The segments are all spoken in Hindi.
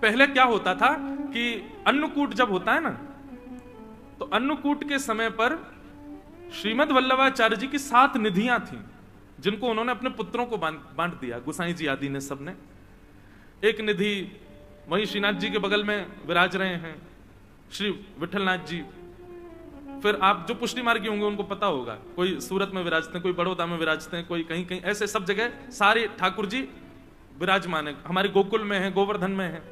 पहले क्या होता था कि अन्नकूट जब होता है ना, तो अन्नकूट के समय पर श्रीमद् वल्लभाचार्य जी की 7 निधियां थीं, जिनको उन्होंने अपने पुत्रों को बांट दिया, गोसाई जी आदि ने सबने। एक निधि वहीं श्रीनाथ जी के बगल में विराज रहे हैं श्री विठलनाथ जी। फिर आप जो पुष्टि मार्गी होंगे उनको पता होगा, कोई सूरत में विराजते हैं, कोई बड़ौदा में विराजते हैं, कोई कहीं कहीं, ऐसे सब जगह सारे ठाकुर जी विराजमान है। हमारे गोकुल में है, गोवर्धन में है।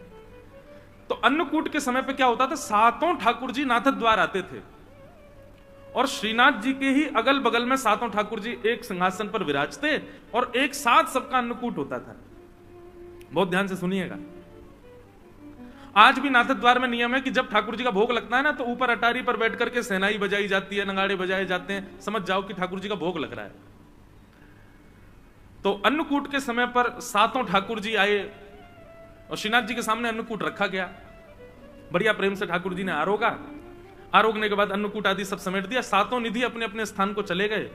तो अन्नकूट के समय पे क्या होता था, 7 ठाकुर जी नाथ द्वार आते थे और श्रीनाथ जी के ही अगल बगल में 7 ठाकुर जी एक सिंहासन पर विराजते और एक साथ सबका अन्नकूट होता था। बहुत ध्यान से सुनिएगा। आज भी नाथ द्वार में नियम है कि जब ठाकुर जी का भोग लगता है ना, तो ऊपर अटारी पर बैठ करके सेनाई बजाई जाती है, नगाड़े बजाए जाते हैं, समझ जाओ कि ठाकुर जी का भोग लग रहा है। तो अन्नकूट के समय पर 7 ठाकुर जी आए और श्रीनाथ जी के सामने अन्नकूट रखा गया। बढ़िया प्रेम से ठाकुर जी ने आरोगने के बाद अन्नकूट आदि सब समेट दिया। 7 निधि अपने अपने स्थान को चले गए।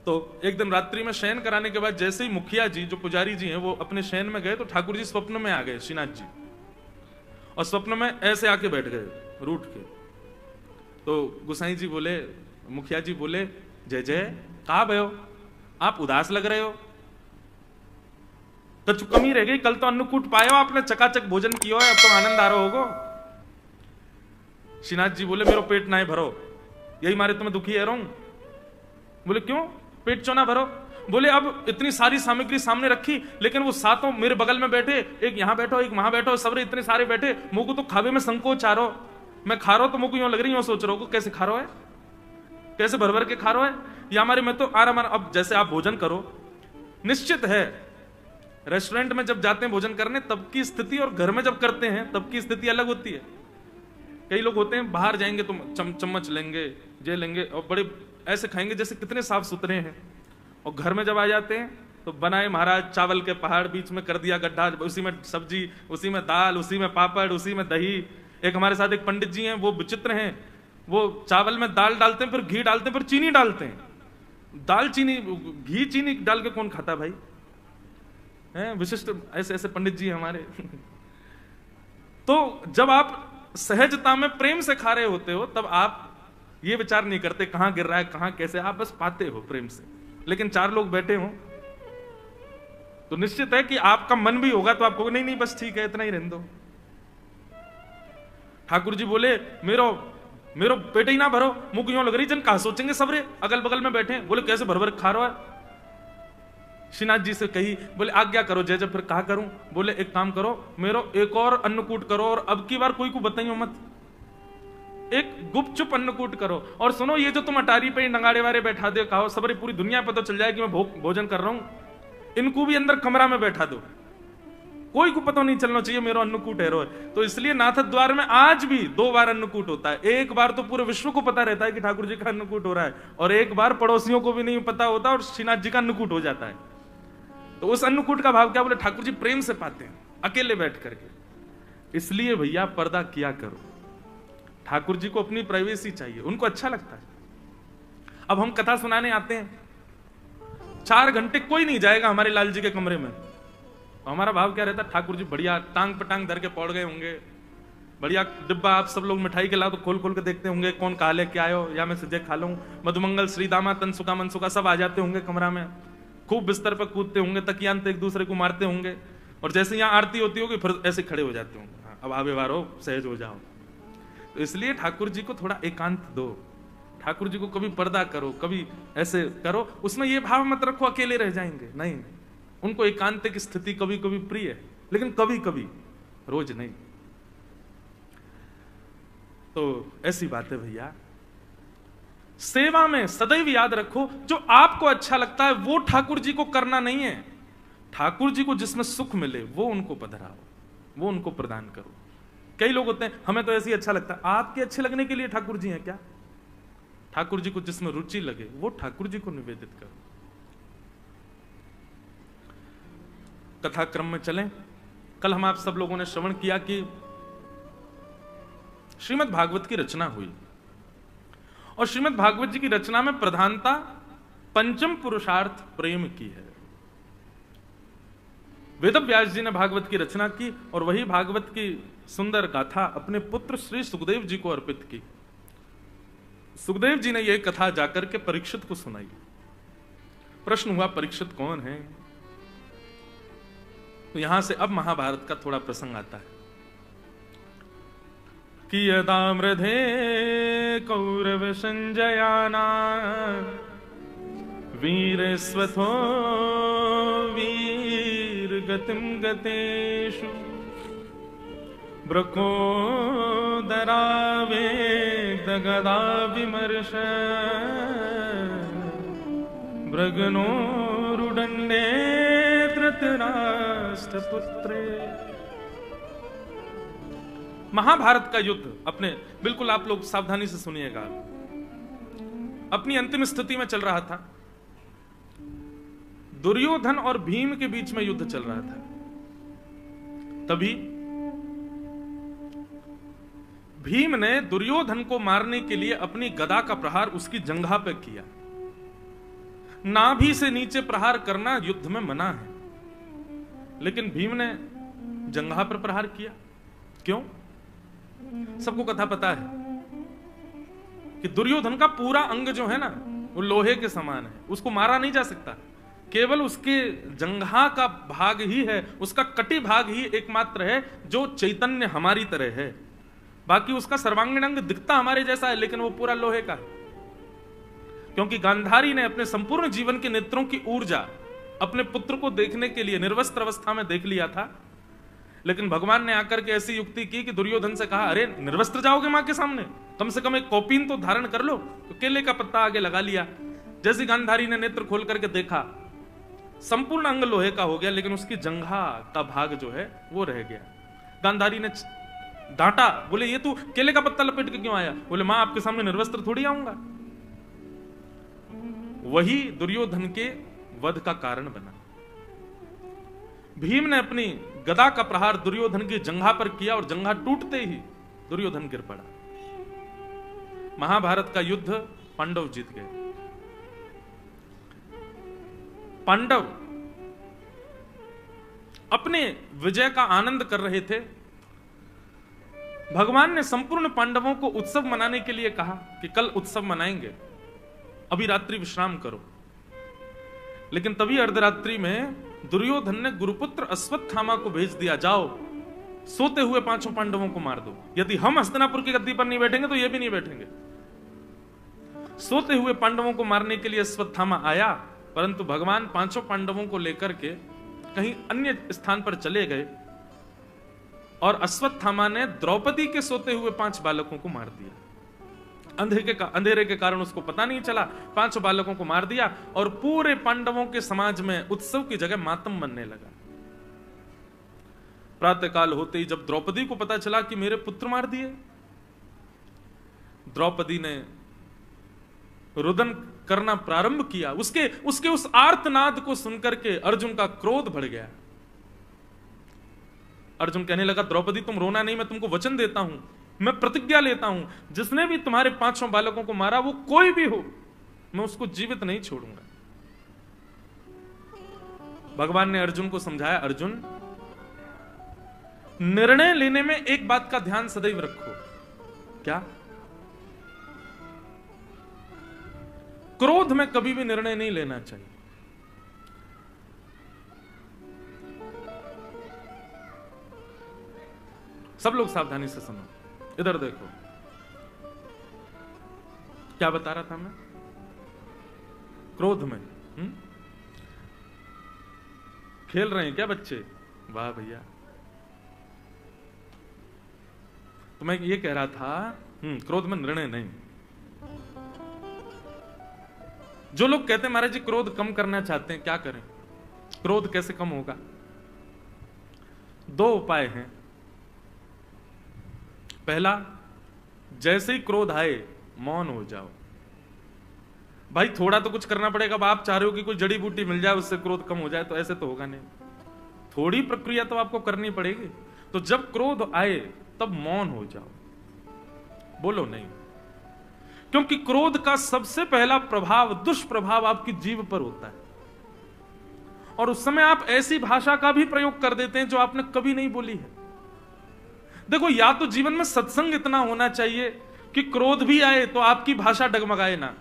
तो एक दिन रात्रि में शयन कराने के बाद जैसे ही मुखिया जी, जो पुजारी जी हैं, वो अपने शयन में गए, तो ठाकुर जी स्वप्न में आ गए श्रीनाथ जी, और स्वप्न में ऐसे आके बैठ गए रूठ के। तो गोसाई जी बोले, मुखिया जी बोले, जय जय, कहाँ भयो, आप उदास लग रहे हो, तो कमी रह गई, कल तो अन्नकूट पायो आपने, चकाचक भोजन किया है, अब तो आनंद आ रहा होगा। श्रीनाथ जी बोले, मेरो पेट ना भरो, यही मारे तुम्हें दुखी है रहूं। बोले क्यों, पेट क्यों ना भरो? बोले अब इतनी सारी सामग्री सामने रखी, लेकिन वो 7 मेरे बगल में बैठे, एक यहां बैठो, एक वहां बैठो, सबरे इतने सारे बैठे, मुंह को तो खावे में संकोच आ रहा, मैं खा रहा हूं तो मुंह को यूं लग रही, यूं सोच रहा हूं कैसे खा रहा है, कैसे भर भर के खा रहा है, या हमारे में तो आराम। अब जैसे आप भोजन करो, निश्चित है रेस्टोरेंट में जब जाते हैं भोजन करने तब की स्थिति और घर में जब करते हैं तब की स्थिति अलग होती है। कई लोग होते हैं बाहर जाएंगे तो चम्मच लेंगे, जे लेंगे और बड़े ऐसे खाएंगे जैसे कितने साफ सुथरे हैं, और घर में जब आ जाते हैं तो बनाए महाराज चावल के पहाड़, बीच में कर दिया गड्ढा, उसी में सब्जी, उसी में दाल, उसी में पापड़, उसी में दही। एक हमारे साथ एक पंडित जी हैं, वो विचित्र हैं, वो चावल में दाल डालते हैं, फिर घी डालते हैं, फिर चीनी डालते हैं। दाल चीनी, घी चीनी डाल के कौन खाता भाई, हैं विशिष्ट ऐसे ऐसे पंडित जी हमारे। तो जब आप सहजता में प्रेम से खा रहे होते हो तब आप ये विचार नहीं करते कहां गिर रहा है, कहां कैसे, आप बस पाते हो प्रेम से। लेकिन 4 लोग बैठे हो तो निश्चित है कि आपका मन भी होगा तो आपको नहीं नहीं बस ठीक है, इतना ही रहने दो। ठाकुर जी बोले, मेरो पेट ही ना भरो, मुंह क्यों लग रही, जन कहा सोचेंगे सबरे अगल बगल में बैठे। बोले कैसे भर भर खा रहा है। श्रीनाथ जी से कही, बोले आज्ञा करो जय जय, फिर कहा करूं। बोले एक काम करो, मेरो एक और अन्नकूट करो, और अब की बार कोई को बताइयो मत, एक गुपचुप अन्नकूट करो। और सुनो, ये जो तुम अटारी पे नगाड़े वारे बैठा दे, कहो सबरी पूरी दुनिया पता चल जाए कि मैं भोजन कर रहा हूं, इनको भी अंदर कमरा में बैठा दो, कोई को पता नहीं चलना चाहिए मेरा अन्नकूट है रो। तो इसलिए नाथ द्वार में आज भी 2 बार अन्नकूट होता है। एक बार तो पूरे विश्व को पता रहता है कि ठाकुर जी का अन्नकूट हो रहा है, और एक बार पड़ोसियों को भी नहीं पता होता और श्रीनाथ जी का अन्नकूट हो जाता है। तो उस अन्नकूट का भाव क्या, बोले ठाकुर जी प्रेम से पाते हैं अकेले बैठ करके। इसलिए भैया पर्दा किया करो, ठाकुर जी को अपनी प्राइवेसी चाहिए, उनको अच्छा लगता है। अब हम कथा सुनाने आते हैं, 4 घंटे कोई नहीं जाएगा हमारे लाल जी के कमरे में, तो हमारा भाव क्या रहता है, ठाकुर जी बढ़िया टांग पे टांग धर के पौड़ गए होंगे, बढ़िया डिब्बा, आप सब लोग मिठाई के लाओ तो खोल खोल के देखते होंगे कौन कहा ले क्या आयो, या मैं सीधे खा लूं। मधुमंगल, श्रीदामा, तनसुका, मनसुका सब आ जाते होंगे कमरा में, खूब बिस्तर पर कूदते होंगे, तकियान एक दूसरे को मारते होंगे, और जैसे यहाँ आरती होती होगी फिर ऐसे खड़े हो जाते होंगे, हाँ, अब आवे वारो सहज हो जाओ। तो इसलिए ठाकुर जी को थोड़ा एकांत दो, ठाकुर जी को कभी पर्दा करो, कभी ऐसे करो, उसमें ये भाव मत रखो अकेले रह जाएंगे, नहीं, उनको एकांत की स्थिति कभी कभी प्रिय है, लेकिन कभी कभी, रोज नहीं। तो ऐसी बात है भैया, सेवा में सदैव याद रखो जो आपको अच्छा लगता है वो ठाकुर जी को करना नहीं है, ठाकुर जी को जिसमें सुख मिले वो उनको पधराओ, वो उनको प्रदान करो। कई लोग होते हैं हमें तो ऐसे ही अच्छा लगता है, आपके अच्छे लगने के लिए ठाकुर जी हैं क्या? ठाकुर जी को जिसमें रुचि लगे वो ठाकुर जी को निवेदित करो। कथा क्रम में चलें। कल हम आप सब लोगों ने श्रवण किया कि श्रीमद् भागवत की रचना हुई, और श्रीमद् भागवत जी की रचना में प्रधानता पंचम पुरुषार्थ प्रेम की है। वेदव्यास जी ने भागवत की रचना की और वही भागवत की सुंदर गाथा अपने पुत्र श्री सुखदेव जी को अर्पित की। सुखदेव जी ने यह कथा जाकर के परीक्षित को सुनाई। प्रश्न हुआ परीक्षित कौन है? तो यहां से अब महाभारत का थोड़ा प्रसंग आता है कि यदा मृधे कौरव संजयाना वीर स्वथो वीर गतिम गतेषु ब्रको दरावे दगदा विमर्श ब्रगनो रुदंडे धृतराष्ट्रपुत्रे। महाभारत का युद्ध अपने, बिल्कुल आप लोग सावधानी से सुनिएगा, अपनी अंतिम स्थिति में चल रहा था। दुर्योधन और भीम के बीच में युद्ध चल रहा था। तभी भीम ने दुर्योधन को मारने के लिए अपनी गदा का प्रहार उसकी जंघा पर किया। नाभि से नीचे प्रहार करना युद्ध में मना है, लेकिन भीम ने जंघा पर प्रहार किया। क्यों? सबको कथा पता है कि दुर्योधन का पूरा अंग जो है ना वो लोहे के समान है, उसको मारा नहीं जा सकता। केवल उसके जंघा का भाग ही है, उसका कटी भाग ही एकमात्र है जो चैतन्य हमारी तरह है। बाकी उसका सर्वांगीण अंग दिखता हमारे जैसा है, लेकिन वो पूरा लोहे का है। क्योंकि गांधारी ने अपने संपूर्ण जीवन के नेत्रों की ऊर्जा अपने पुत्र को देखने के लिए निर्वस्त्र अवस्था में देख लिया था, लेकिन भगवान ने आकर के ऐसी युक्ति की कि दुर्योधन से कहा, अरे निर्वस्त्र जाओगे मां के सामने, कम से कम एक कौपीन तो धारण कर लो। तो केले का पत्ता आगे लगा लिया। जैसे गांधारी ने नेत्र खोल करके देखा, संपूर्ण अंग लोहे का हो गया, लेकिन उसकी जंघा का भाग जो है वो रह गया। गांधारी ने डांटा, बोले ये तू केले का पत्ता लपेट के क्यों आया? बोले मां आपके सामने निर्वस्त्र थोड़ी आऊंगा। वही दुर्योधन के वध का कारण बना। भीम ने अपनी गदा का प्रहार दुर्योधन की जंघा पर किया और जंघा टूटते ही दुर्योधन गिर पड़ा। महाभारत का युद्ध पांडव जीत गए। पांडव अपने विजय का आनंद कर रहे थे। भगवान ने संपूर्ण पांडवों को उत्सव मनाने के लिए कहा कि कल उत्सव मनाएंगे, अभी रात्रि विश्राम करो। लेकिन तभी अर्धरात्रि में दुर्योधन ने गुरुपुत्र अश्वत्थामा को भेज दिया, जाओ सोते हुए पांचों पांडवों को मार दो। यदि हम हस्तिनापुर की गद्दी पर नहीं बैठेंगे तो ये भी नहीं बैठेंगे। सोते हुए पांडवों को मारने के लिए अश्वत्थामा आया, परंतु भगवान पांचों पांडवों को लेकर के कहीं अन्य स्थान पर चले गए और अश्वत्थामा ने द्रौपदी के सोते हुए 5 बालकों को मार दिया। अंधेरे के कारण उसको पता नहीं चला, 5 बालकों को मार दिया और पूरे पांडवों के समाज में उत्सव की जगह मातम बनने लगा। प्रातःकाल होते ही जब द्रौपदी को पता चला कि मेरे पुत्र मार दिए, द्रौपदी ने रुदन करना प्रारंभ किया। उसके उस आर्तनाद को सुनकर के अर्जुन का क्रोध बढ़ गया। अर्जुन कहने लगा, द्रौपदी तुम रोना नहीं, मैं तुमको वचन देता हूं, मैं प्रतिज्ञा लेता हूं, जिसने भी तुम्हारे 5 बालकों को मारा वो कोई भी हो, मैं उसको जीवित नहीं छोड़ूंगा। भगवान ने अर्जुन को समझाया, अर्जुन निर्णय लेने में एक बात का ध्यान सदैव रखो। क्या? क्रोध में कभी भी निर्णय नहीं लेना चाहिए। सब लोग सावधानी से सुनो, इधर देखो। क्या बता रहा था मैं? क्रोध में खेल रहे हैं क्या बच्चे? वाह भैया। तो मैं ये कह रहा था, क्रोध में निर्णय नहीं। जो लोग कहते हैं महाराज जी क्रोध कम करना चाहते हैं, क्या करें, क्रोध कैसे कम होगा? 2 उपाय हैं। पहला, जैसे ही क्रोध आए मौन हो जाओ। भाई थोड़ा तो कुछ करना पड़ेगा। अब आप चाह रहे हो कि कोई जड़ी बूटी मिल जाए उससे क्रोध कम हो जाए, तो ऐसे तो होगा नहीं। थोड़ी प्रक्रिया तो आपको करनी पड़ेगी। तो जब क्रोध आए तब मौन हो जाओ, बोलो नहीं। क्योंकि क्रोध का सबसे पहला प्रभाव, दुष्प्रभाव आपकी जीभ पर होता है। और उस समय आप ऐसी भाषा का भी प्रयोग कर देते हैं जो आपने कभी नहीं बोली है। देखो, या तो जीवन में सत्संग इतना होना चाहिए कि क्रोध भी आए तो आपकी भाषा डगमगाए ना,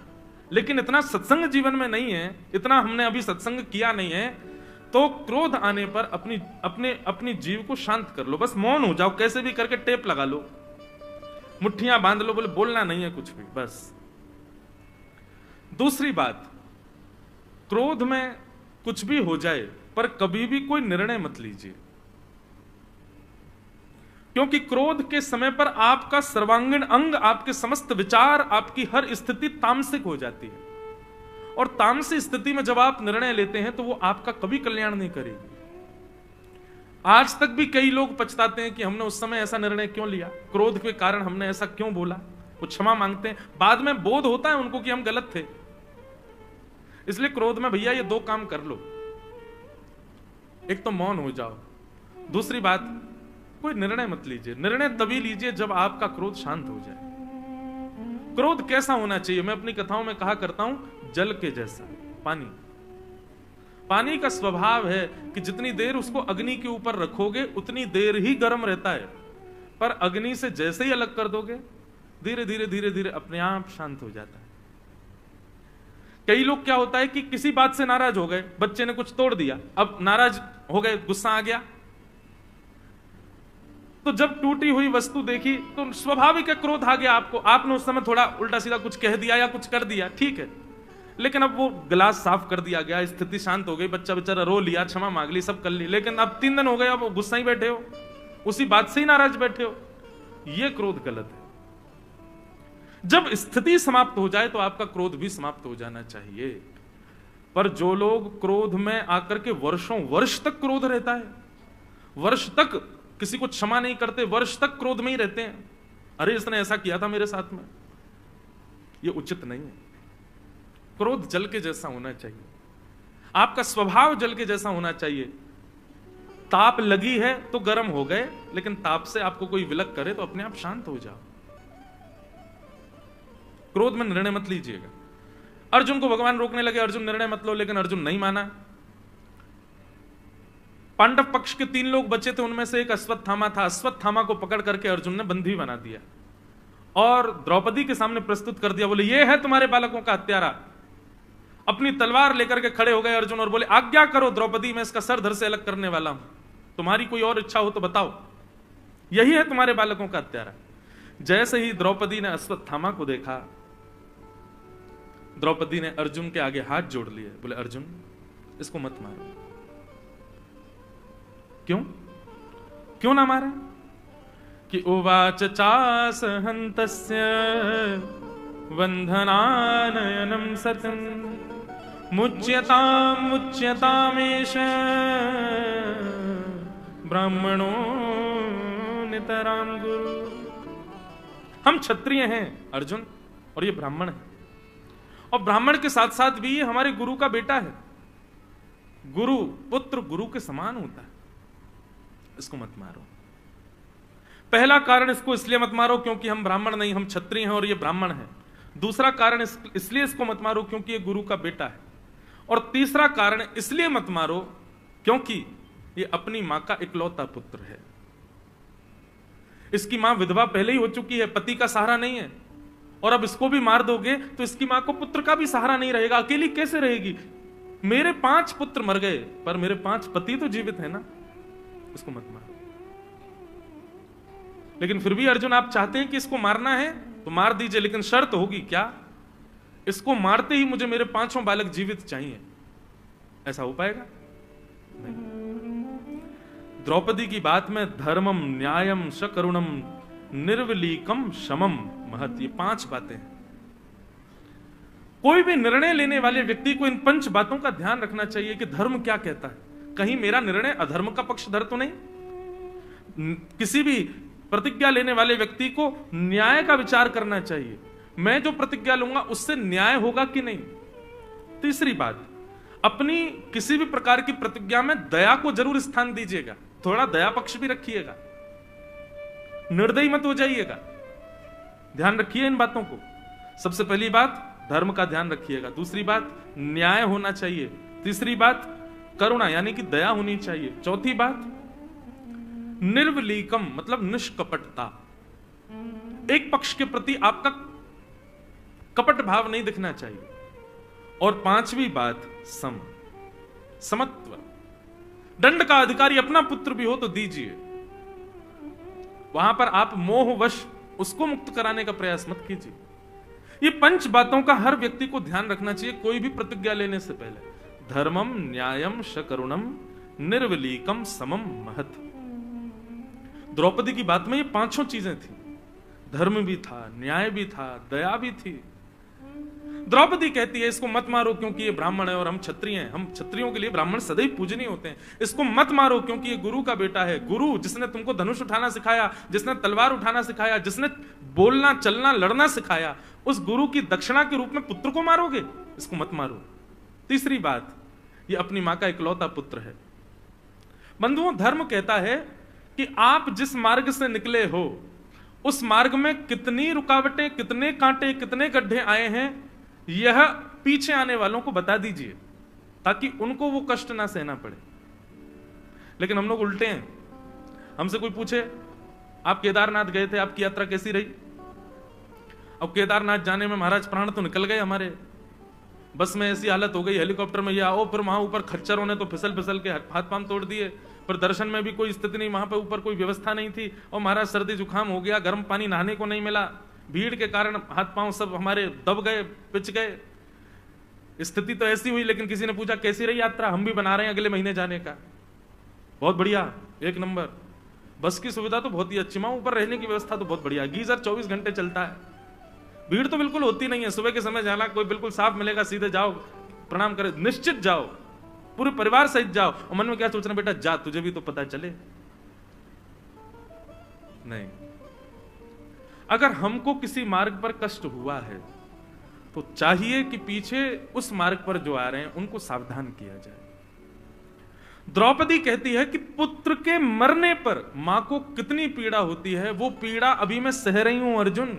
लेकिन इतना सत्संग जीवन में नहीं है, इतना हमने अभी सत्संग किया नहीं है, तो क्रोध आने पर अपनी जीव को शांत कर लो, बस मौन हो जाओ, कैसे भी करके टेप लगा लो, मुट्ठियां बांध लो, बोले बोलना नहीं है कुछ भी, बस। दूसरी बात, क्रोध में कुछ भी हो जाए पर कभी भी कोई निर्णय मत लीजिए, क्योंकि क्रोध के समय पर आपका सर्वांगीण अंग, आपके समस्त विचार, आपकी हर स्थिति तामसिक हो जाती है, और तामसिक स्थिति में जब आप निर्णय लेते हैं तो वो आपका कभी कल्याण नहीं करेगी। आज तक भी कई लोग पछताते हैं कि हमने उस समय ऐसा निर्णय क्यों लिया, क्रोध के कारण हमने ऐसा क्यों बोला, वो क्षमा मांगते हैं, बाद में बोध होता है उनको कि हम गलत थे। इसलिए क्रोध में भैया ये दो काम कर लो, एक तो मौन हो जाओ, दूसरी बात कोई निर्णय मत लीजिए। निर्णय तभी लीजिए जब आपका क्रोध शांत हो जाए। क्रोध कैसा होना चाहिए, मैं अपनी कथाओं में कहा करता हूं, जल के जैसा। पानी का स्वभाव है कि जितनी देर उसको अग्नि के ऊपर रखोगे उतनी देर ही गर्म रहता है, पर अग्नि से जैसे ही अलग कर दोगे धीरे धीरे धीरे धीरे अपने आप शांत हो जाता है। कई लोग क्या होता है कि किसी बात से नाराज हो गए, बच्चे ने कुछ तोड़ दिया, अब नाराज हो गए, गुस्सा आ गया, तो जब टूटी हुई वस्तु देखी तो स्वाभाविक है क्रोध आ गया आपको, आपने उस समय थोड़ा उल्टा सीधा कुछ कह दिया या कुछ कर दिया, ठीक है, लेकिन अब वो गिलास साफ कर दिया गया, स्थिति शांत हो गई, बच्चा बेचारा रो लिया, क्षमा मांग ली, सब कर ली, लेकिन अब 3 दिन हो गए, अब गुस्सा ही बैठे हो, उसी बात से ही नाराज बैठे हो, ये क्रोध गलत है। जब स्थिति समाप्त हो जाए तो आपका क्रोध भी समाप्त हो जाना चाहिए। पर जो लोग क्रोध में आकर के वर्षों वर्ष तक क्रोध रहता है, वर्ष तक किसी को क्षमा नहीं करते, वर्ष तक क्रोध में ही रहते हैं, अरे इसने ऐसा किया था मेरे साथ में, ये उचित नहीं है। क्रोध जल के जैसा होना चाहिए, आपका स्वभाव जल के जैसा होना चाहिए। ताप लगी है तो गर्म हो गए, लेकिन ताप से आपको कोई विलक करे तो अपने आप शांत हो जाओ। क्रोध में निर्णय मत लीजिएगा। अर्जुन को भगवान रोकने लगे, अर्जुन निर्णय मत लो, लेकिन अर्जुन नहीं माना। पांडव पक्ष के 3 लोग बचे थे, उनमें से एक अश्वत्थामा था, अश्वत्थामा को पकड़ करके अर्जुन ने बंदी बना दिया और द्रौपदी के सामने प्रस्तुत कर दिया, बोले ये है तुम्हारे बालकों का हत्यारा। अपनी तलवार लेकर के खड़े हो गए अर्जुन और बोले आज्ञा करो द्रौपदी, मैं इसका सर धड़ से अलग करने वाला हूं, तुम्हारी कोई और इच्छा हो तो बताओ, यही है तुम्हारे बालकों का हत्यारा। जैसे ही द्रौपदी ने अश्वत्थामा को देखा, द्रौपदी ने अर्जुन के आगे हाथ जोड़ लिए, बोले अर्जुन इसको मत मारो। क्यों ना मारे? कि उवाच चास हन्तस्य वंधनानयनम सतम मुच्यतामेष ब्राह्मणो नितराम गुरु। हम क्षत्रिय हैं अर्जुन, और ये ब्राह्मण है, और ब्राह्मण के साथ साथ भी ये हमारे गुरु का बेटा है। गुरु पुत्र गुरु के समान होता है, इसको मत मारो। पहला कारण इसको इसलिए मत मारो क्योंकि हम ब्राह्मण नहीं, हम क्षत्रिय हैं और ये ब्राह्मण है। दूसरा कारण इसलिए इसको मत मारो क्योंकि ये गुरु का बेटा है। और तीसरा कारण इसलिए मत मारो क्योंकि ये अपनी मां का इकलौता पुत्र है। इसकी मां विधवा पहले ही हो चुकी है, पति का सहारा नहीं है, और अब इसको भी मार दोगे तो इसकी मां को पुत्र का भी सहारा नहीं रहेगा, अकेली कैसे रहेगी? मेरे 5 पुत्र मर गए पर मेरे 5 पति तो जीवित है ना, इसको मत मारो। लेकिन फिर भी अर्जुन आप चाहते हैं कि इसको मारना है तो मार दीजिए, लेकिन शर्त होगी क्या? इसको मारते ही मुझे मेरे 5 बालक जीवित चाहिए। ऐसा हो पाएगा? नहीं। द्रौपदी की बात में धर्मम न्यायम शकरुणम निर्वलीकम शमम महत, ये 5 बातें हैं। कोई भी निर्णय लेने वाले व्यक्ति को इन 5 बातों का ध्यान रखना चाहिए कि धर्म क्या कहता है, कहीं मेरा निर्णय अधर्म का पक्षधर तो नहीं। किसी भी प्रतिज्ञा लेने वाले व्यक्ति को न्याय का विचार करना चाहिए, मैं जो प्रतिज्ञा लूंगा उससे न्याय होगा कि नहीं। तीसरी बात, अपनी किसी भी प्रकार की प्रतिज्ञा में दया को जरूर स्थान दीजिएगा, थोड़ा दया पक्ष भी रखिएगा, निर्दयी मत हो जाइएगा। ध्यान रखिए इन बातों को। सबसे पहली बात धर्म का ध्यान रखिएगा, दूसरी बात न्याय होना चाहिए, तीसरी बात करुणा यानी कि दया होनी चाहिए। चौथी बात, निर्वलीकम मतलब निष्कपटता, एक पक्ष के प्रति आपका कपट भाव नहीं दिखना चाहिए। और पांचवी बात, समत्व, दंड का अधिकारी अपना पुत्र भी हो तो दीजिए, वहां पर आप मोहवश उसको मुक्त कराने का प्रयास मत कीजिए। ये 5 बातों का हर व्यक्ति को ध्यान रखना चाहिए कोई भी प्रतिज्ञा लेने से पहले। धर्मम न्यायम शकरुणम निर्वलीकम समम महत। द्रौपदी की बात में ये 5 चीजें थी, धर्म भी था, न्याय भी था, दया भी थी। द्रौपदी कहती है इसको मत मारो क्योंकि ये ब्राह्मण है और हम क्षत्रिय हैं, हम क्षत्रियों के लिए ब्राह्मण सदैव पूजनीय होते हैं। इसको मत मारो क्योंकि ये गुरु का बेटा है। गुरु जिसने तुमको धनुष उठाना सिखाया, जिसने तलवार उठाना सिखाया, जिसने बोलना चलना लड़ना सिखाया, उस गुरु की दक्षिणा के रूप में पुत्र को मारोगे, इसको मत मारो। तीसरी बात, ये अपनी मां का इकलौता पुत्र है। बंधुओं, धर्म कहता है कि आप जिस मार्ग से निकले हो उस मार्ग में कितनी रुकावटें, कितने कांटे, कितने गड्ढे आए हैं, यह पीछे आने वालों को बता दीजिए ताकि उनको वो कष्ट ना सहना पड़े। लेकिन हम लोग उल्टे हैं। हमसे कोई पूछे आप केदारनाथ गए थे, आपकी यात्रा कैसी रही? अब केदारनाथ जाने में महाराज प्राण तो निकल गए हमारे, बस में ऐसी हालत हो गई, हेलीकॉप्टर में ये आओ, फिर वहां ऊपर खच्चरों ने तो फिसल फिसल के हाथ पांव तोड़ दिए, पर दर्शन में भी कोई स्थिति नहीं, वहां पे ऊपर कोई व्यवस्था नहीं थी, और महाराज सर्दी जुकाम हो गया, गर्म पानी नहाने को नहीं मिला, भीड़ के कारण हाथ पांव सब हमारे दब गए, पिच गए। स्थिति तो ऐसी हुई। लेकिन किसी ने पूछा कैसी रही यात्रा? हम भी बना रहे हैं अगले महीने जाने का। बहुत बढ़िया, एक नंबर। बस की सुविधा तो बहुत ही अच्छी, वहां ऊपर रहने की व्यवस्था तो बहुत बढ़िया, गीजर 24 घंटे चलता है, भीड़ तो बिल्कुल होती नहीं है। सुबह के समय जाना, कोई बिल्कुल साफ मिलेगा, सीधे जाओ, प्रणाम करे, निश्चित जाओ, पूरे परिवार सहित जाओ। और मन में क्या सोचना, बेटा जा, तुझे भी तो पता चले। नहीं, अगर हमको किसी मार्ग पर कष्ट हुआ है तो चाहिए कि पीछे उस मार्ग पर जो आ रहे हैं उनको सावधान किया जाए। द्रौपदी कहती है कि पुत्र के मरने पर मां को कितनी पीड़ा होती है, वो पीड़ा अभी मैं सह रही हूं अर्जुन,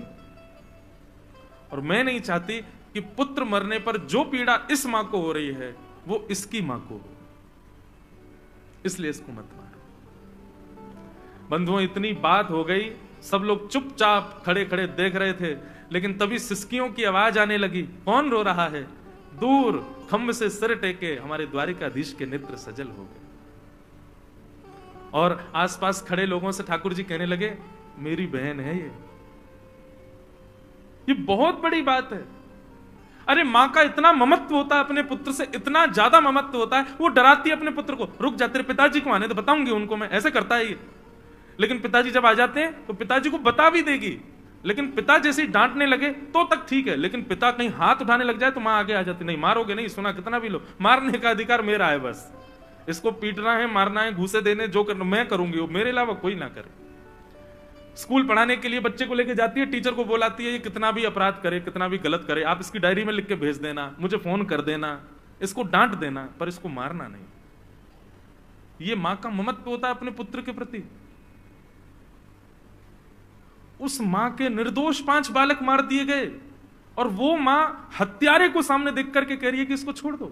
और मैं नहीं चाहती कि पुत्र मरने पर जो पीड़ा इस मां को हो रही है वो इसकी मां को हो, इसलिए इसको मत मारो। बंधुओं, इतनी बात हो गई, सब लोग चुपचाप खड़े खड़े देख रहे थे, लेकिन तभी सिसकियों की आवाज आने लगी। कौन रो रहा है? दूर खंभ से सिर टेके हमारे द्वारिकाधीश के नेत्र सजल हो गए। और आसपास खड़े लोगों से ठाकुर जी कहने लगे, मेरी बहन है ये बहुत बड़ी बात है। अरे मां का इतना ममत्व होता है अपने पुत्र से, इतना ज्यादा ममत्व होता है, वो डराती है अपने पुत्र को, रुक जा तेरे पिताजी को आने तो बताऊंगी उनको मैं, ऐसे करता है ये। लेकिन पिताजी जब आ जाते हैं तो पिताजी को बता भी देगी, लेकिन पिता जैसे डांटने लगे तो तक ठीक है, लेकिन पिता कहीं हाथ उठाने लग जाए तो मां आगे आ जाती, नहीं मारोगे नहीं, सुना कितना भी लो, मारने का अधिकार मेरा है, बस इसको पीटना है, मारना है, घूसे देने, जो करना मैं करूंगी, वो मेरे अलावा कोई ना करे। स्कूल पढ़ाने के लिए बच्चे को लेके जाती है, टीचर को बुलाती है, ये कितना भी अपराध करे, कितना भी गलत करे, आप इसकी डायरी में लिख के भेज देना, मुझे फोन कर देना, इसको डांट देना, पर इसको मारना नहीं। ये मां का ममत्व होता है अपने पुत्र के प्रति। उस मां के निर्दोष 5 बालक मार दिए गए, और वो मां हत्यारे को सामने देख करके कह रही है कि इसको छोड़ दो।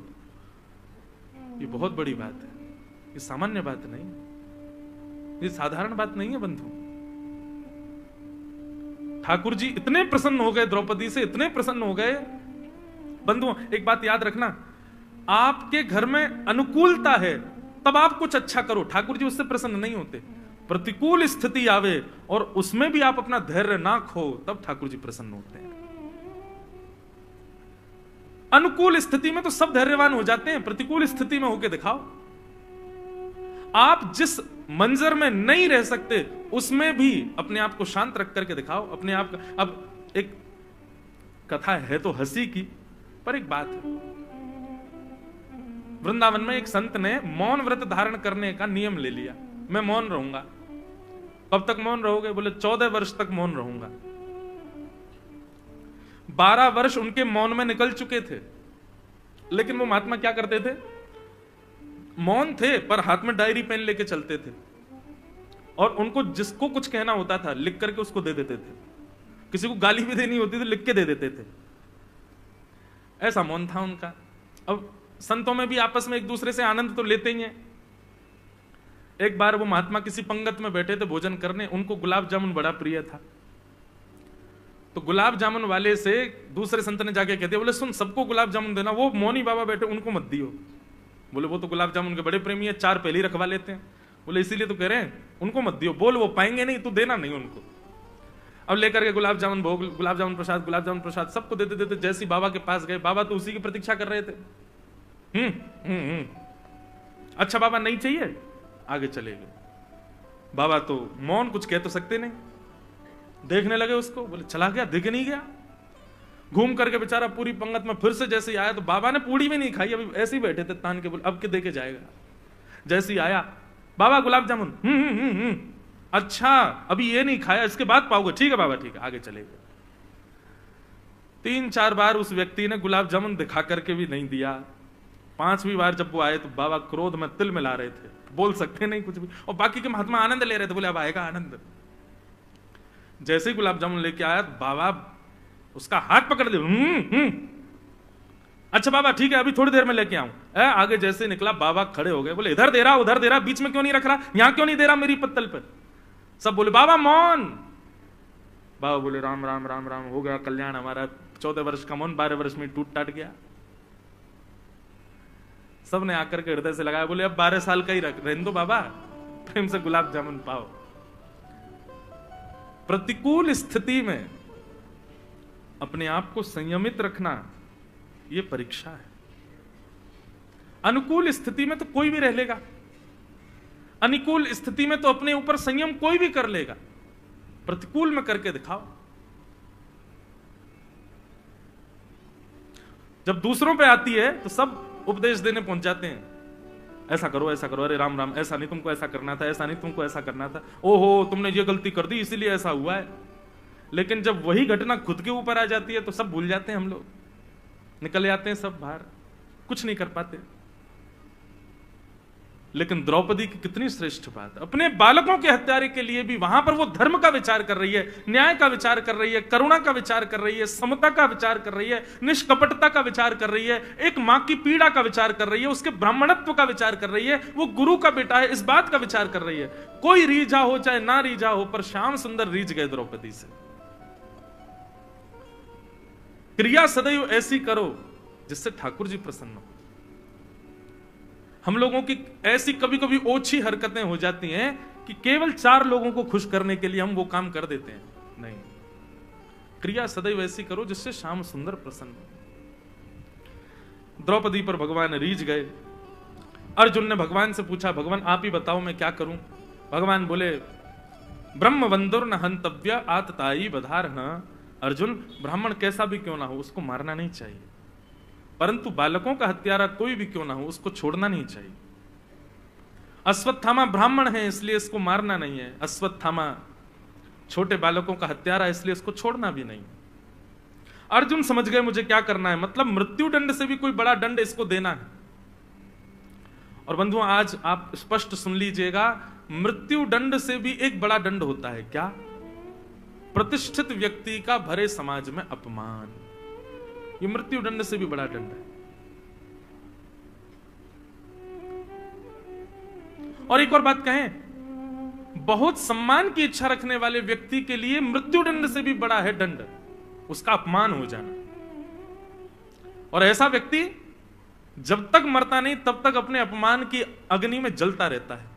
ये बहुत बड़ी बात है, ये सामान्य बात नहीं, ये साधारण बात नहीं है बंधु। ठाकुर जी इतने प्रसन्न हो गए द्रौपदी से, इतने प्रसन्न हो गए। बंधुओं, एक बात याद रखना, आपके घर में अनुकूलता है तब आप कुछ अच्छा करो, ठाकुर जी उससे प्रसन्न नहीं होते। प्रतिकूल स्थिति आवे और उसमें भी आप अपना धैर्य ना खो, तब ठाकुर जी प्रसन्न होते हैं। अनुकूल स्थिति में तो सब धैर्यवान हो जाते हैं, प्रतिकूल स्थिति में होके दिखाओ। आप जिस मंजर में नहीं रह सकते उसमें भी अपने आप को शांत रख करके दिखाओ अपने आप का। अब एक कथा है तो हंसी की, पर एक बात है, वृंदावन में एक संत ने मौन व्रत धारण करने का नियम ले लिया, मैं मौन रहूंगा। कब तक मौन रहोगे? बोले 14 वर्ष तक मौन रहूंगा। 12 वर्ष उनके मौन में निकल चुके थे, लेकिन वो महात्मा क्या करते थे? मौन थे पर हाथ में डायरी पेन लेके चलते थे, और उनको जिसको कुछ कहना होता था लिख करके उसको दे देते थे। किसी को गाली भी देनी होती थी लिख के दे देते थे। ऐसा मौन था उनका। अब संतों में भी आपस में एक दूसरे से आनंद तो लेते ही हैं। एक बार वो महात्मा किसी पंगत में बैठे थे भोजन करने, उनको गुलाब जामुन बड़ा प्रिय था। तो गुलाब जामुन वाले से दूसरे संत ने जाके कहते, बोले सुन, सबको गुलाब जामुन देना, वो मौनी बाबा बैठे उनको मत दियो। बोले वो तो गुलाब जामुन के बड़े प्रेमी है, 4 पहले ही रखवा लेते हैं। बोले इसीलिए तो कह रहे हैं उनको मत दियो। बोल वो पाएंगे नहीं, तू देना नहीं उनको। अब लेकर के गुलाब जामुन भोग, गुलाब जामुन प्रसाद सबको देते देते जैसे बाबा के पास गए, बाबा तो उसी की प्रतीक्षा कर रहे थे। अच्छा बाबा नहीं चाहिए, आगे चले गए। बाबा तो मौन, कुछ कह तो सकते नहीं। देखने लगे उसको, बोले चला गया, दिख नहीं गया। घूम करके बेचारा पूरी पंगत में फिर से जैसे ही आया, तो बाबा ने पूड़ी भी नहीं खाई, अभी ऐसे ही बैठे थे तान के, बोले अब के दे के जाएगा। जैसे ही आया, बाबा गुलाब जामुन, अच्छा अभी ये नहीं खाया, इसके बाद पाओगे, ठीक है बाबा ठीक है, आगे चले गए। 3-4 बार उस व्यक्ति ने गुलाब जामुन दिखा करके भी नहीं दिया। 5वीं बार जब वो आए तो बाबा क्रोध में तिल मिला रहे थे, बोल सकते नहीं कुछ भी, और बाकी के महात्मा आनंद ले रहे थे, बोले अब आएगा आनंद। जैसे ही गुलाब जामुन लेके आया तो बाबा उसका हाथ पकड़ दिया। अच्छा बाबा ठीक है, अभी थोड़ी देर में लेके आऊं। आगे जैसे निकला, बाबा खड़े हो गए, बोले इधर दे रहा उधर दे रहा, बीच में क्यों नहीं रख रहा, यहां क्यों नहीं दे रहा मेरी पत्तल पर। सब बोले बाबा मौन। बाबा बोले राम राम राम राम, हो गया कल्याण हमारा। 14 वर्ष का मौन 12 वर्ष में टूट टाट गया। सब ने आकर के हृदय से लगाया, बोले अब 12 साल का ही रहने दो बाबा, प्रेम से गुलाब जामुन पाओ। प्रतिकूल स्थिति में अपने आप को संयमित रखना यह परीक्षा है। अनुकूल स्थिति में तो कोई भी रह लेगा, अनुकूल स्थिति में तो अपने ऊपर संयम कोई भी कर लेगा, प्रतिकूल में करके दिखाओ। जब दूसरों पे आती है तो सब उपदेश देने पहुंच जाते हैं, ऐसा करो अरे राम राम, ऐसा नहीं तुमको ऐसा करना था, ऐसा नहीं तुमको ऐसा करना था, ओहो तुमने ये गलती कर दी इसीलिए ऐसा हुआ है। लेकिन जब वही घटना खुद के ऊपर आ जाती है तो सब भूल जाते हैं, हम लोग निकल जाते हैं सब बाहर, कुछ नहीं कर पाते। लेकिन द्रौपदी की कितनी श्रेष्ठ बात, अपने बालकों के हत्यारे के लिए भी वहां पर वो धर्म का विचार कर रही है, न्याय का विचार कर रही है, करुणा का विचार कर रही है, समता का विचार कर रही है, निष्कपटता का विचार कर रही है, एक मां की पीड़ा का विचार कर रही है, उसके ब्राह्मणत्व का विचार कर रही है, वो गुरु का बेटा है इस बात का विचार कर रही है। कोई रीझा हो चाहे ना रीझा हो, पर श्याम सुंदर रीझ गए द्रौपदी से। क्रिया सदैव ऐसी करो जिससे ठाकुर जी प्रसन्न हो। हम लोगों की ऐसी कभी कभी ओछी हरकतें हो जाती हैं कि केवल 4 लोगों को खुश करने के लिए हम वो काम कर देते हैं। नहीं, क्रिया सदैव ऐसी करो जिससे श्याम सुंदर प्रसन्न हो। द्रौपदी पर भगवान रीझ गए। अर्जुन ने भगवान से पूछा, भगवान आप ही बताओ मैं क्या करूं। भगवान बोले, ब्रह्म बंधुर न हंतव्य आतताई बधारह। अर्जुन, ब्राह्मण कैसा भी क्यों ना हो उसको मारना नहीं चाहिए, परंतु बालकों का हत्यारा कोई भी क्यों ना हो उसको छोड़ना नहीं चाहिए। अश्वत्थामा ब्राह्मण है इसलिए इसको मारना नहीं है, अश्वत्थामा छोटे बालकों का हत्यारा इसलिए इसको छोड़ना भी नहीं। अर्जुन समझ गए मुझे क्या करना है, मतलब मृत्यु दंड से भी कोई बड़ा दंड इसको देना है। और बंधुओं आज आप स्पष्ट सुन लीजिएगा, मृत्यु दंड से भी एक बड़ा दंड होता है। क्या? प्रतिष्ठित व्यक्ति का भरे समाज में अपमान। ये मृत्यु दंड से भी बड़ा दंड है। और एक और बात कहें, बहुत सम्मान की इच्छा रखने वाले व्यक्ति के लिए मृत्यु दंड से भी बड़ा है दंड उसका अपमान हो जाना। और ऐसा व्यक्ति जब तक मरता नहीं तब तक अपने अपमान की अग्नि में जलता रहता है।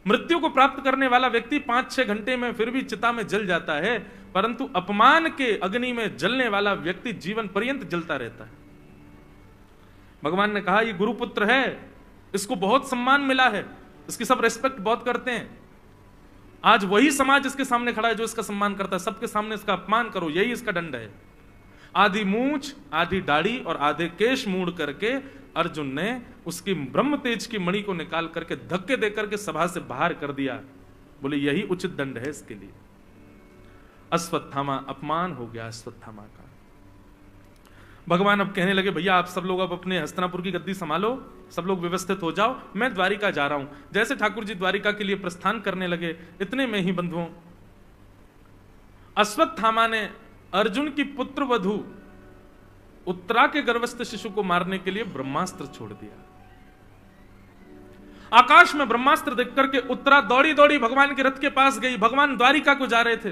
मृत्यु को प्राप्त करने वाला व्यक्ति 5-6 घंटे में फिर भी चिता में जल जाता है, परंतु अपमान के अग्नि में जलने वाला व्यक्ति जीवन पर्यंत जलता रहता है। भगवान ने कहा, ये गुरुपुत्र है, इसको बहुत सम्मान मिला है, इसकी सब रेस्पेक्ट बहुत करते हैं। आज वही समाज इसके सामने खड़ा है जो इसका सम्मान करता है, सबके सामने इसका अपमान करो, यही इसका दंड है। आधी मूंछ, आधी दाढ़ी और आधे केश मूड़ करके अर्जुन ने उसकी ब्रह्म तेज की मणि को निकाल करके धक्के देकर के सभा से बाहर कर दिया। बोले यही उचित दंड है इसके लिए। अश्वत्थामा, अपमान हो गया अश्वत्थामा का। भगवान अब कहने लगे, भैया आप सब लोग अब अपने हस्तिनापुर की गद्दी संभालो, सब लोग व्यवस्थित हो जाओ, मैं द्वारिका जा रहा हूं। जैसे ठाकुर जी द्वारिका के लिए प्रस्थान करने लगे, इतने में ही बंधुओं अश्वत्थामा ने अर्जुन की पुत्र वधू उत्तरा के गर्भस्थ शिशु को मारने के लिए ब्रह्मास्त्र छोड़ दिया। आकाश में ब्रह्मास्त्र देख करके उत्तरा दौड़ी दौड़ी भगवान के रथ के पास गई। भगवान द्वारिका को जा रहे थे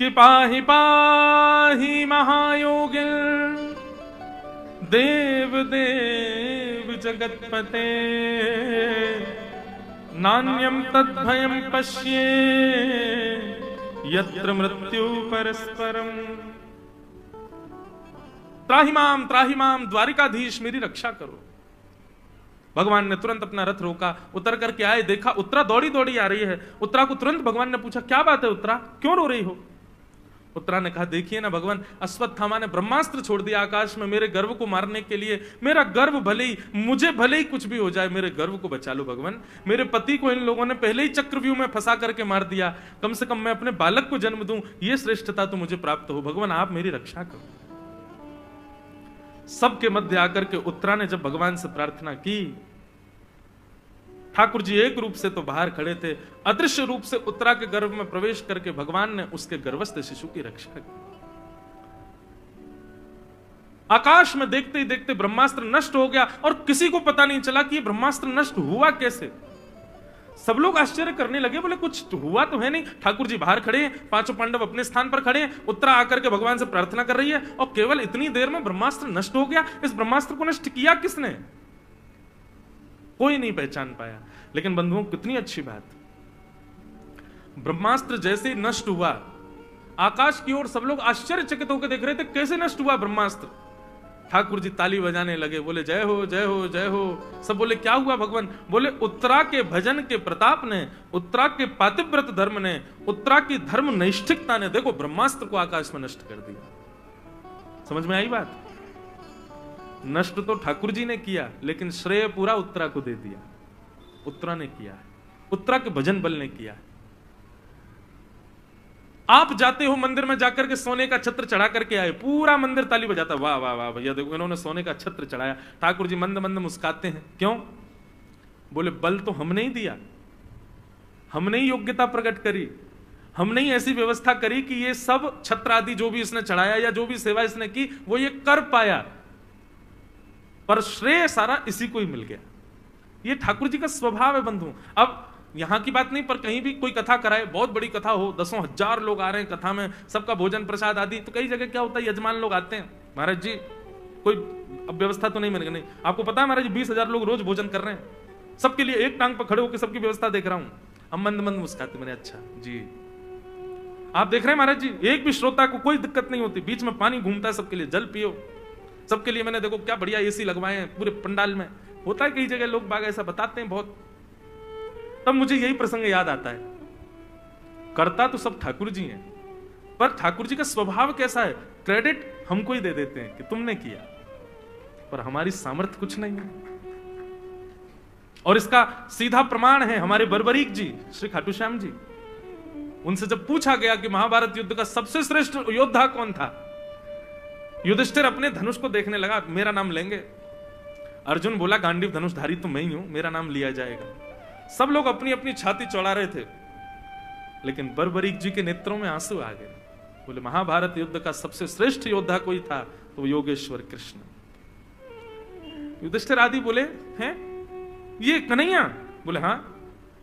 कि पाहि पाहि महायोगिन देव देव जगतपते नान्यम तद्भयम पश्ये यत्र मृत्यु परस्परम। त्राहि माम द्वारिकाधीश, मेरी रक्षा करो। भगवान ने तुरंत अपना रथ रोका, उतर करके आए, देखा उत्तरा दौड़ी दौड़ी आ रही है। उत्तरा को तुरंत भगवान ने पूछा, क्या बात है उत्तरा, क्यों रो रही हो? उत्तरा ने कहा, देखिए ना भगवान, अश्वत्थामा ने ब्रह्मास्त्र छोड़ दिया आकाश में मेरे गर्व को मारने के लिए। मेरा गर्व भले ही, मुझे भले ही कुछ भी हो जाए, मेरे गर्व को बचा लो भगवान। मेरे पति को इन लोगों ने पहले ही चक्रव्यूह में फंसा करके मार दिया, कम से कम मैं अपने बालक को जन्म दूं, यह श्रेष्ठता तो मुझे प्राप्त हो। भगवान आप मेरी रक्षा करो। सबके मध्य आकर के उत्तरा ने जब भगवान से प्रार्थना की, ठाकुर जी एक रूप से तो बाहर खड़े थे, अदृश्य रूप से उत्तरा के गर्भ में प्रवेश करके भगवान ने उसके गर्भस्थ शिशु की रक्षा की। आकाश में देखते ही देखते ब्रह्मास्त्र नष्ट हो गया और किसी को पता नहीं चला कि यह ब्रह्मास्त्र नष्ट हुआ कैसे। सब लोग आश्चर्य करने लगे, बोले कुछ तो हुआ तो है नहीं। ठाकुर जी बाहर खड़े हैं, पांचों पांडव अपने स्थान पर खड़े हैं, उत्तरा आकर के भगवान से प्रार्थना कर रही है और केवल इतनी देर में ब्रह्मास्त्र नष्ट हो गया। इस ब्रह्मास्त्र को नष्ट किया किसने? कोई नहीं पहचान पाया। लेकिन बंधुओं, कितनी अच्छी बात, ब्रह्मास्त्र जैसे ही नष्ट हुआ, आकाश की ओर सब लोग आश्चर्यचकित होकर देख रहे थे, कैसे नष्ट हुआ ब्रह्मास्त्र। ठाकुर जी ताली बजाने लगे, बोले जय हो जय हो जय हो। सब बोले क्या हुआ भगवान? बोले उत्तरा के भजन के प्रताप ने, उत्तरा के पातिव्रत धर्म ने, उत्तरा की धर्म नैष्ठिकता ने देखो ब्रह्मास्त्र को आकाश में नष्ट कर दिया। समझ में आई बात? नष्ट तो ठाकुर जी ने किया, लेकिन श्रेय पूरा उत्तरा को दे दिया। उत्तरा ने किया, उत्तरा के भजन बल ने किया। आप जाते हो मंदिर में जाकर के सोने का छत्र चढ़ा करके आए, पूरा मंदिर ताली बजाता, वाह वाह वाह भैया देखो इन्होंने सोने का छत्र चढ़ाया। ठाकुर जी मंद मंद मुस्काते हैं, क्यों? बोले बल तो हमने ही दिया, हमने ही योग्यता प्रकट करी, हमने ही ऐसी व्यवस्था करी कि ये सब छत्र आदि जो भी इसने चढ़ाया या जो भी सेवा इसने की वो ये कर पाया, पर श्रेय सारा इसी को ही मिल गया। ये ठाकुर जी का स्वभाव है बंधु। अब यहां की बात नहीं, पर कहीं भी कोई कथा कराए, बहुत बड़ी कथा हो, दसों हजार लोग आ रहे हैं कथा में, सबका भोजन प्रसाद आदि, तो कई जगह क्या होता है, यजमान लोग आते हैं, महाराज जी कोई अब व्यवस्था तो नहीं मिलेगी। नहीं, आपको पता है महाराज जी 20,000 लोग रोज भोजन कर रहे हैं, सबके लिए एक टांग पर खड़े होकर सबकी व्यवस्था देख रहा हूं। हम मंद मंद मुस्कुराते, मैंने अच्छा जी। आप देख रहे हैं महाराज जी, एक भी श्रोता को कोई दिक्कत नहीं होती, बीच में पानी घूमता है सबके लिए, जल पियो सबके लिए। मैंने देखो क्या बढ़िया एसी लगवाए हैं पूरे पंडाल में। होता है कई जगह लोग बाग ऐसा बताते हैं बहुत। तब मुझे यही प्रसंग याद आता है, करता तो सब ठाकुर जी हैं, पर ठाकुर जी का स्वभाव कैसा है, क्रेडिट हमको ही दे देते हैं कि तुमने किया, पर हमारी सामर्थ्य कुछ नहीं है। और इसका सीधा प्रमाण है हमारे बर्बरीक जी श्री खाटू श्याम जी। उनसे जब पूछा गया कि महाभारत युद्ध का सबसे श्रेष्ठ योद्धा कौन था, युधिष्ठिर अपने धनुष को देखने लगा, मेरा नाम लेंगे? अर्जुन बोला गांडीव धनुषधारी तो मैं ही हूं, मेरा नाम लिया जाएगा। सब लोग अपनी अपनी छाती चौड़ा रहे थे, लेकिन बर्बरीक जी के नेत्रों में आंसू आ गए। बोले महाभारत युद्ध का सबसे श्रेष्ठ योद्धा कोई था तो योगेश्वर कृष्ण। युधिष्ठिर आदि बोले हैं ये कन्हैया? बोले हाँ।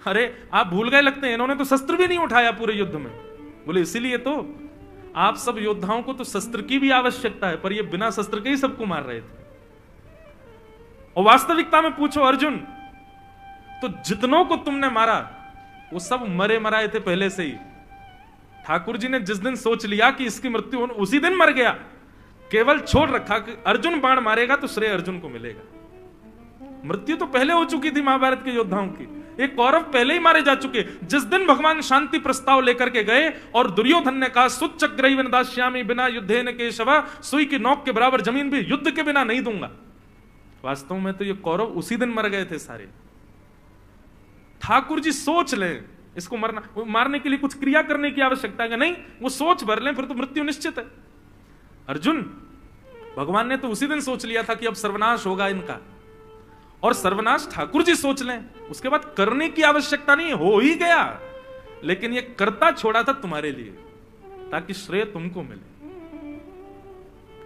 अरे आप भूल गए लगते हैं, इन्होंने तो शस्त्र भी नहीं उठाया पूरे युद्ध में। बोले इसीलिए तो आप सब योद्धाओं को तो शस्त्र की भी आवश्यकता है, पर ये बिना शस्त्र के ही सबको मार रहे थे। और वास्तविकता में पूछो अर्जुन, तो जितनों को तुमने मारा वो सब मरे मराए थे पहले से ही। ठाकुर जी ने जिस दिन सोच लिया कि इसकी मृत्यु हो, उसी दिन मर गया, केवल छोड़ रखा कि अर्जुन बाण मारेगा तो श्रेय अर्जुन को मिलेगा। मृत्यु तो पहले हो चुकी थी महाभारत के योद्धाओं की, एक कौरव पहले ही मारे जा चुके। जिस दिन भगवान शांति प्रस्ताव लेकर के गए और दुर्योधन ने कहा सुच्चग्रैवन दास्यामि बिना युद्धेन केशव, सुई की नोक के बराबर जमीन भी युद्ध के बिना नहीं दूंगा, वास्तव में तो ये कौरव उसी दिन मर गए थे सारे। ठाकुर जी सोच लें इसको मारने के लिए कुछ क्रिया करने की आवश्यकता है नहीं, वो सोच भर लें फिर तो मृत्यु निश्चित है। अर्जुन, भगवान ने तो उसी दिन सोच लिया था कि अब सर्वनाश होगा इनका, और सर्वनाश ठाकुर जी सोच लें, उसके बाद करने की आवश्यकता नहीं, हो ही गया। लेकिन ये करता छोड़ा था तुम्हारे लिए ताकि श्रेय तुमको मिले।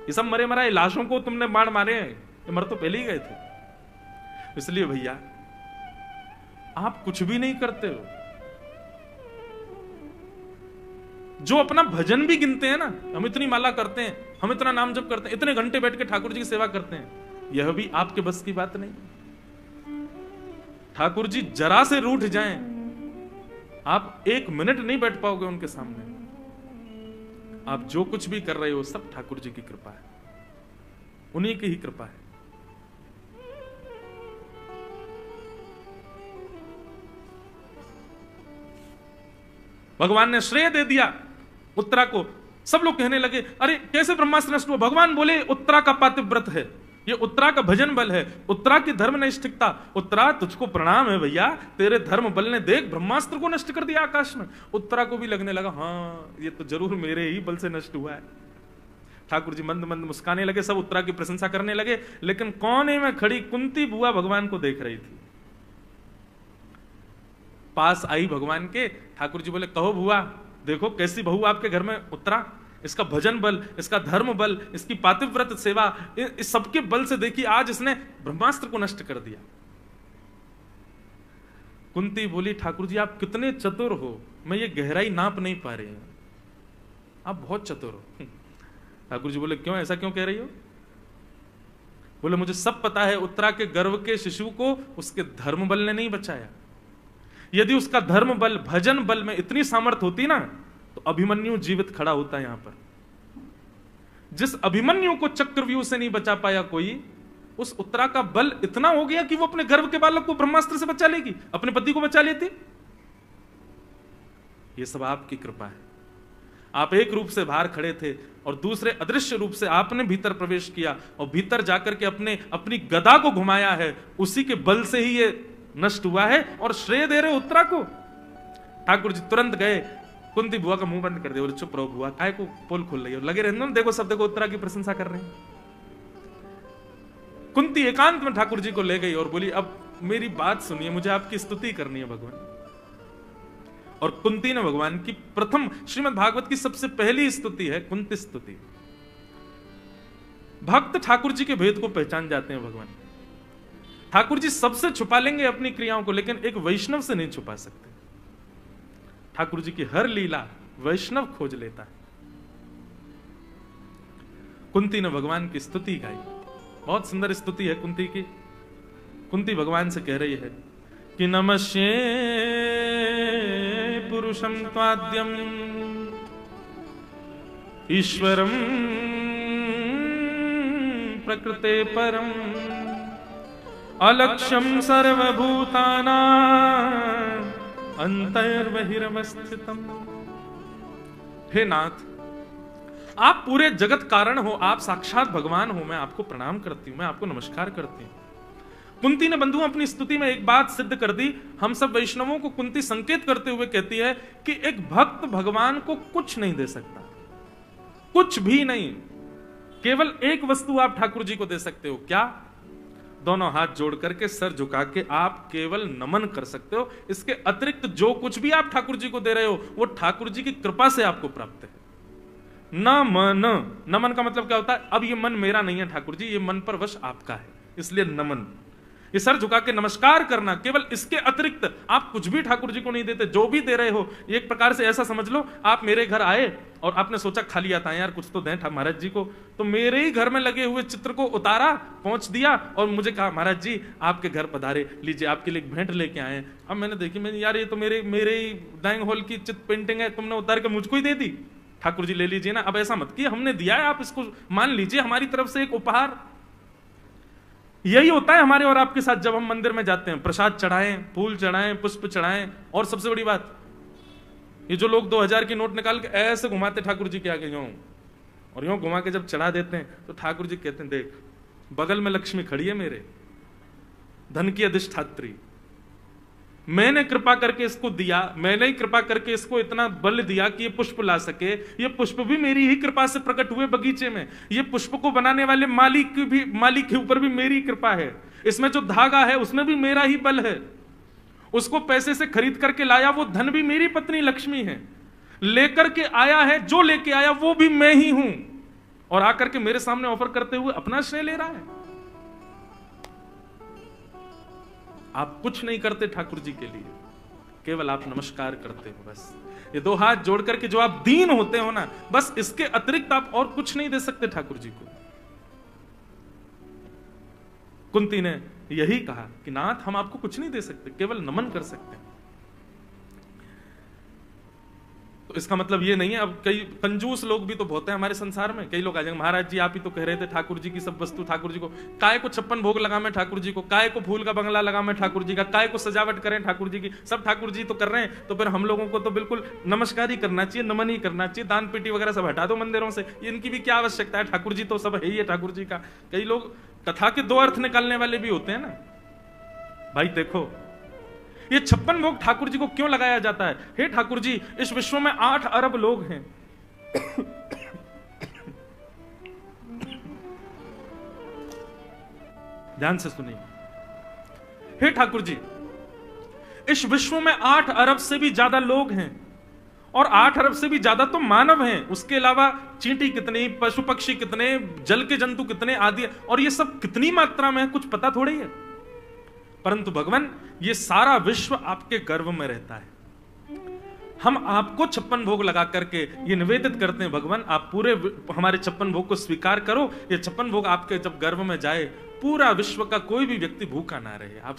ये सब मरे मराए लाशों को तुमने बाण मारे हैं, ये मर तो पहले ही गए थे। इसलिए भैया आप कुछ भी नहीं करते हो, जो अपना भजन भी गिनते हैं ना, हम इतनी माला करते हैं, हम इतना नाम जप करते हैं, इतने घंटे बैठ के ठाकुर जी की सेवा करते हैं, यह भी आपके बस की बात नहीं। ठाकुर जी जरा से रूठ जाएं, आप 1 मिनट नहीं बैठ पाओगे उनके सामने। आप जो कुछ भी कर रहे हो सब ठाकुर जी की कृपा है, उन्हीं की ही कृपा है। भगवान ने श्रेय दे दिया उत्तरा को। सब लोग कहने लगे अरे कैसे ब्रह्मास्त्र नष्ट हुआ? भगवान बोले उत्तरा का पातिव्रत है, ये उत्तरा का भजन बल है, उत्तरा की धर्म निष्ठिकता। उत्तरा तुझको प्रणाम है भैया, तेरे धर्म बल ने देख ब्रह्मास्त्र को नष्ट कर दिया आकाश में। उत्तरा को भी लगने लगा हाँ ये तो जरूर मेरे ही बल से नष्ट हुआ है। ठाकुर जी मंद मंद मुस्काने लगे, सब उत्तरा की प्रशंसा करने लगे, लेकिन कोने में खड़ी कुंती बुआ भगवान को देख रही थी। पास आई भगवान के, ठाकुर जी बोले कहो बुआ, देखो कैसी बहू आपके घर में उत्तरा, इसका भजन बल, इसका धर्म बल, इसकी पातिव्रत सेवा, इस सबके बल से देखिए आज इसने ब्रह्मास्त्र को नष्ट कर दिया। कुंती बोली ठाकुर जी आप कितने चतुर हो, मैं ये गहराई नाप नहीं पा रही हूं, आप बहुत चतुर हो। ठाकुर जी बोले क्यों, ऐसा क्यों कह रही हो? बोले मुझे सब पता है, उत्तरा के गर्भ के शिशु को उसके धर्म बल ने नहीं बचाया। यदि उसका धर्म बल भजन बल में इतनी सामर्थ होती ना तो अभिमन्यु जीवित खड़ा होता है यहां पर। जिस अभिमन्यु को चक्रव्यूह से नहीं बचा पाया कोई, उस उत्तरा का बल इतना हो गया कि वो अपने गर्भ के बालक को ब्रह्मास्त्र से बचा लेगी, अपने पति को बचा लेती। ये सब आपकी कृपा है। आप एक रूप से बाहर खड़े थे और दूसरे अदृश्य रूप से आपने भीतर प्रवेश किया और भीतर जाकर के अपनी गदा को घुमाया है, उसी के बल से ही ये नष्ट हुआ है और श्रेय दे रहे उत्तरा को। ठाकुर जी तुरंत गए, कुंती बुआ का मुंह बंद कर दिया, चुप रहो बुआ, काय को पोल खोल रही है, लगे रहने दो, देखो सब देखो उत्तरा की प्रशंसा कर रहे हैं। कुंती एकांत में ठाकुर जी को ले गई और बोली अब मेरी बात सुनिए, मुझे आपकी स्तुति करनी है भगवान। और कुंती ने भगवान की प्रथम, श्रीमद् भागवत की सबसे पहली स्तुति है कुंती स्तुति। भक्त ठाकुर जी के भेद को पहचान जाते हैं भगवान। ठाकुर जी सबसे छुपा लेंगे अपनी क्रियाओं को, लेकिन एक वैष्णव से नहीं छुपा सकते। ठाकुर जी की हर लीला वैष्णव खोज लेता है। कुंती ने भगवान की स्तुति गाई, बहुत सुंदर स्तुति है कुंती की। कुंती भगवान से कह रही है कि नमस्ये पुरुषं त्वाद्यम ईश्वरं प्रकृते परम अलक्ष्यम सर्वभूतानां अंतर्बहिरवस्थितम। हे नाथ, आप पूरे जगत कारण हो, आप साक्षात भगवान हो, मैं आपको प्रणाम करती हूं, मैं आपको नमस्कार करती हूं। कुंती ने बंधुओं अपनी स्तुति में एक बात सिद्ध कर दी। हम सब वैष्णवों को कुंती संकेत करते हुए कहती है कि एक भक्त भगवान को कुछ नहीं दे सकता, कुछ भी नहीं। केवल एक वस्तु आप ठाकुर जी को दे सकते हो, क्या? दोनों हाथ जोड़ करके सर झुका के आप केवल नमन कर सकते हो। इसके अतिरिक्त जो कुछ भी आप ठाकुर जी को दे रहे हो वो ठाकुर जी की कृपा से आपको प्राप्त है। नमन, नमन का मतलब क्या होता है? अब ये मन मेरा नहीं है ठाकुर जी, ये मन पर वश आपका है, इसलिए नमन। ये सर झुका के नमस्कार करना, केवल इसके अतिरिक्त आप कुछ भी ठाकुर जी को नहीं देते। जो भी दे रहे हो एक प्रकार से ऐसा समझ लो, आप मेरे घर आए और आपने सोचा खाली आता है यार कुछ तो दें महाराज जी को, तो मेरे ही घर में लगे हुए चित्र को उतारा, पहुंच दिया और मुझे कहा महाराज जी आपके घर पधारे, लीजिए आपके लिए भेंट लेके आए। अब मैंने देखी, मैंने यार ये तो मेरे ही डाइनिंग हॉल की चित्र पेंटिंग है, तुमने उतार के मुझको ही दे दी। ठाकुर जी ले लीजिए ना, अब ऐसा मत किए, हमने दिया है, आप इसको मान लीजिए हमारी तरफ से एक उपहार। यही होता है हमारे और आपके साथ जब हम मंदिर में जाते हैं, प्रसाद चढ़ाएं, फूल चढ़ाएं, पुष्प चढ़ाएं, और सबसे बड़ी बात ये जो लोग 2000 की नोट निकाल के ऐसे घुमाते ठाकुर जी के आगे यूं और यूं घुमा के जब चढ़ा देते हैं तो ठाकुर जी कहते हैं देख बगल में लक्ष्मी खड़ी है मेरे, धन की अधिष्ठात्री, मैंने कृपा करके इसको दिया, मैंने ही कृपा करके इसको इतना बल दिया कि ये पुष्प ला सके। ये पुष्प भी मेरी ही कृपा से प्रकट हुए बगीचे में। ये पुष्प को बनाने वाले मालिक के ऊपर भी मेरी कृपा है। इसमें जो धागा है उसमें भी मेरा ही बल है। उसको पैसे से खरीद करके लाया वो धन भी मेरी पत्नी लक्ष्मी है। लेकर के आया है, जो लेके आया वो भी मैं ही हूं। और आकर के मेरे सामने ऑफर करते हुए अपना श्रेय ले रहा है। आप कुछ नहीं करते ठाकुर जी के लिए, केवल आप नमस्कार करते हो बस। ये दो हाथ जोड़ करके जो आप दीन होते हो ना, बस इसके अतिरिक्त आप और कुछ नहीं दे सकते ठाकुर जी को। कुंती ने यही कहा कि नाथ हम आपको कुछ नहीं दे सकते, केवल नमन कर सकते हैं। तो इसका मतलब ये नहीं है, अब कई कंजूस लोग भी तो बहुत हैं हमारे संसार में। कई लोग आ जाएंगे, महाराज जी आप ही तो कह रहे थे ठाकुर जी की सब वस्तु ठाकुर जी को, काय को 56 भोग लगा मैं ठाकुर जी को, काय को फूल का बंगला लगा मैं ठाकुर जी का, काय को सजावट करें ठाकुर जी की, सब ठाकुर जी तो कर रहे हैं, तो फिर हम लोगों को तो बिल्कुल नमस्कार ही करना चाहिए, नमन ही करना चाहिए, दान पेटी वगैरह सब हटा दो मंदिरों से, इनकी भी क्या आवश्यकता है, ठाकुर जी तो सब है ही है ठाकुर जी का। कई लोग कथा के दो अर्थ निकालने वाले भी होते हैं ना। भाई देखो, ये 56 भोग ठाकुर जी को क्यों लगाया जाता है? हे ठाकुर जी, इस विश्व में 8 अरब लोग हैं। ध्यान से सुनिए। हे ठाकुर जी, इस विश्व में 8 अरब से भी ज्यादा लोग हैं, और 8 अरब से भी ज्यादा तो मानव हैं। उसके अलावा चींटी कितनी, पशु पक्षी कितने, जल के जंतु कितने आदि, और ये सब कितनी मात्रा में है कुछ पता थोड़ी है। परंतु भगवान, ये सारा विश्व आपके गर्भ में रहता है। हम आपको 56 भोग लगा करके ये निवेदित करते हैं, भगवान आप पूरे हमारे 56 भोग को स्वीकार करो। ये 56 भोग आपके जब गर्भ में जाए, पूरा विश्व का कोई भी व्यक्ति भूखा ना रहे। आप